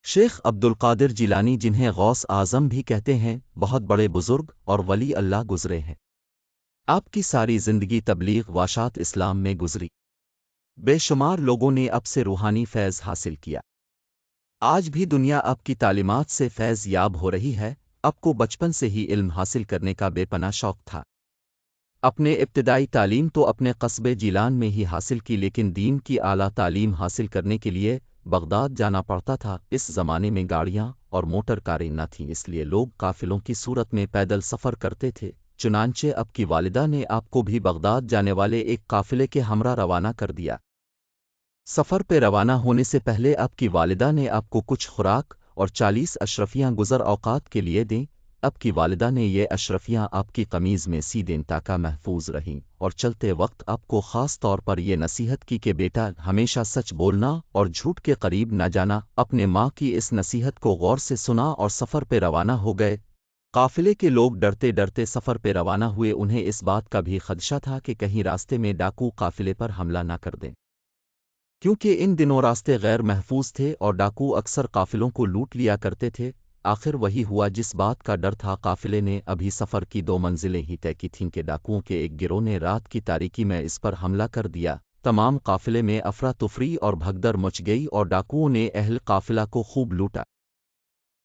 شیخ عبدالقادر جیلانی، جنہیں غوث اعظم بھی کہتے ہیں، بہت بڑے بزرگ اور ولی اللہ گزرے ہیں۔ آپ کی ساری زندگی تبلیغ واشات اسلام میں گزری۔ بے شمار لوگوں نے آپ سے روحانی فیض حاصل کیا۔ آج بھی دنیا آپ کی تعلیمات سے فیض یاب ہو رہی ہے۔ آپ کو بچپن سے ہی علم حاصل کرنے کا بے پناہ شوق تھا۔ اپنے ابتدائی تعلیم تو اپنے قصبے جیلان میں ہی حاصل کی، لیکن دین کی اعلیٰ تعلیم حاصل کرنے کے لیے بغداد جانا پڑتا تھا۔ اس زمانے میں گاڑیاں اور موٹر کاریں نہ تھیں، اس لیے لوگ قافلوں کی صورت میں پیدل سفر کرتے تھے۔ چنانچہ آپ کی والدہ نے آپ کو بھی بغداد جانے والے ایک قافلے کے ہمراہ روانہ کر دیا۔ سفر پہ روانہ ہونے سے پہلے آپ کی والدہ نے آپ کو کچھ خوراک اور 40 اشرفیاں گزر اوقات کے لیے دیں۔ آپ کی والدہ نے یہ اشرفیاں آپ کی قمیض میں سی دیں تاکہ محفوظ رہیں، اور چلتے وقت آپ کو خاص طور پر یہ نصیحت کی کہ بیٹا، ہمیشہ سچ بولنا اور جھوٹ کے قریب نہ جانا۔ اپنے ماں کی اس نصیحت کو غور سے سنا اور سفر پہ روانہ ہو گئے۔ قافلے کے لوگ ڈرتے ڈرتے سفر پہ روانہ ہوئے۔ انہیں اس بات کا بھی خدشہ تھا کہ کہیں راستے میں ڈاکو قافلے پر حملہ نہ کر دیں، کیونکہ ان دنوں راستے غیر محفوظ تھے اور ڈاکو اکثر قافلوں کو لوٹ لیا کرتے تھے۔ آخر وہی ہوا جس بات کا ڈر تھا۔ قافلے نے ابھی سفر کی 2 منزلیں ہی طے کی تھیں کہ ڈاکوؤں کے ایک گروہ نے رات کی تاریکی میں اس پر حملہ کر دیا۔ تمام قافلے میں افراتفری اور بھگدڑ مچ گئی اور ڈاکوؤں نے اہل قافلہ کو خوب لوٹا۔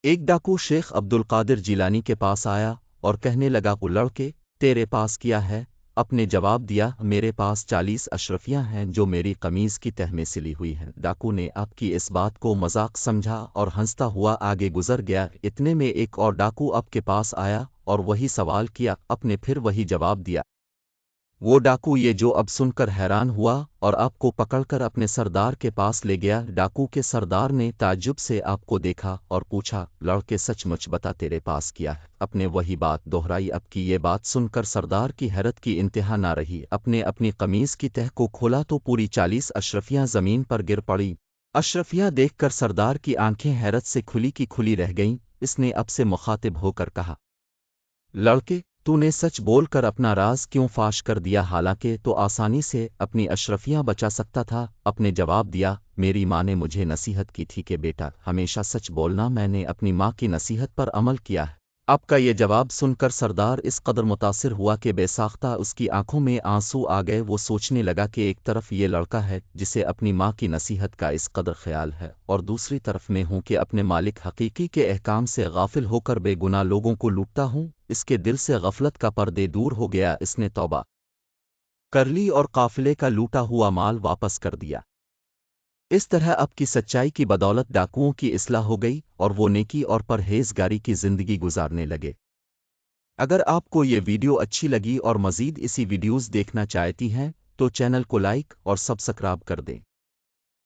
ایک ڈاکو شیخ عبدالقادر جیلانی کے پاس آیا اور کہنے لگا، وہ لڑکے، تیرے پاس کیا ہے؟ آپ نے جواب دیا، میرے پاس 40 اشرفیاں ہیں جو میری قمیض کی تہ میں سلی ہوئی ہیں۔ ڈاکو نے آپ کی اس بات کو مذاق سمجھا اور ہنستا ہوا آگے گزر گیا۔ اتنے میں ایک اور ڈاکو آپ کے پاس آیا اور وہی سوال کیا۔ آپ نے پھر وہی جواب دیا۔ وہ ڈاکو یہ جو اب سن کر حیران ہوا اور آپ کو پکڑ کر اپنے سردار کے پاس لے گیا۔ ڈاکو کے سردار نے تعجب سے آپ کو دیکھا اور پوچھا، لڑکے سچ مچ بتا، تیرے پاس کیا ہے؟ آپ نے وہی بات دہرائی۔ آپ کی یہ بات سن کر سردار کی حیرت کی انتہا نہ رہی۔ اپنی قمیض کی تہ کو کھولا تو پوری 40 اشرفیاں زمین پر گر پڑی۔ اشرفیاں دیکھ کر سردار کی آنکھیں حیرت سے کھلی کی کھلی رہ گئیں۔ اس نے اب سے مخاطب ہو کر کہا، لڑکے، تو نے سچ بول کر اپنا راز کیوں فاش کر دیا، حالانکہ تو آسانی سے اپنی اشرفیاں بچا سکتا تھا؟ آپ نے جواب دیا، میری ماں نے مجھے نصیحت کی تھی کہ بیٹا، ہمیشہ سچ بولنا۔ میں نے اپنی ماں کی نصیحت پر عمل کیا ہے۔ آپ کا یہ جواب سن کر سردار اس قدر متاثر ہوا کہ بے ساختہ اس کی آنکھوں میں آنسو آ گئے۔ وہ سوچنے لگا کہ ایک طرف یہ لڑکا ہے جسے اپنی ماں کی نصیحت کا اس قدر خیال ہے، اور دوسری طرف میں ہوں کہ اپنے مالک حقیقی کے احکام سے غافل ہو کر بے گناہ لوگوں کو لوٹتا ہوں۔ اس کے دل سے غفلت کا پردے دور ہو گیا۔ اس نے توبہ کر لی اور قافلے کا لوٹا ہوا مال واپس کر دیا۔ اس طرح اب کی سچائی کی بدولت ڈاکوؤں کی اصلاح ہو گئی اور وہ نیکی اور پرہیزگاری کی زندگی گزارنے لگے۔ اگر آپ کو یہ ویڈیو اچھی لگی اور مزید اسی ویڈیوز دیکھنا چاہتی ہیں تو چینل کو لائک اور سبسکرائب کر دیں۔